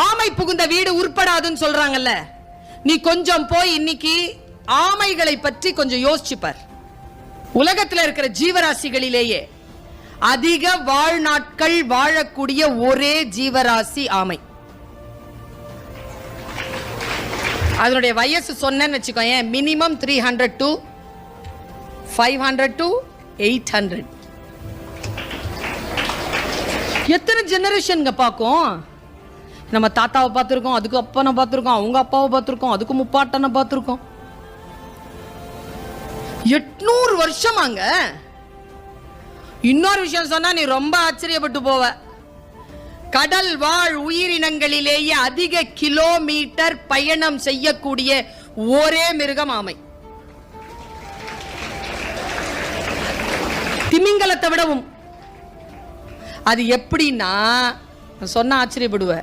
ஆமை புகுந்த வீடு உருப்படாதுன்னு சொல்றாங்கல்ல, நீ கொஞ்சம் போய் இன்னைக்கு ஆமைகளை பற்றி கொஞ்சம் யோசிச்சுப்பார். உலகத்தில் இருக்கிற ஜீவராசிகளிலேயே அதிக வாழ்நாட்கள் வாழக்கூடிய ஒரே ஜீவராசி ஆமை. அதனுடைய வயசு சொன்னேன்னு வச்சுக்கோங்க, மினிமம் 300 to 500 to 800. எத்தனை ஜெனரேஷன்ங்க பார்க்கும். நம்ம தாத்தாவை பார்த்துருக்கோம், அதுக்கு அப்பனை பார்த்துருக்கோம், அவங்க அப்பாவை பார்த்துருக்கோம், அதுக்கு முப்பாட்டனை பார்த்துருக்கோம். 800 வருஷமாங்க. இன்னொரு விஷயம் சொன்னா நீ ரொம்ப ஆச்சரியப்பட்டு போவ. கடல் வாழ் உயிரினங்களிலேயே அதிக கிலோமீட்டர் பயணம் செய்யக்கூடிய ஒரே மிருகம் ஆமை. திமிங்கலத்தை விடவும். அது எப்படின்னா சொன்னா ஆச்சரியப்படுவ.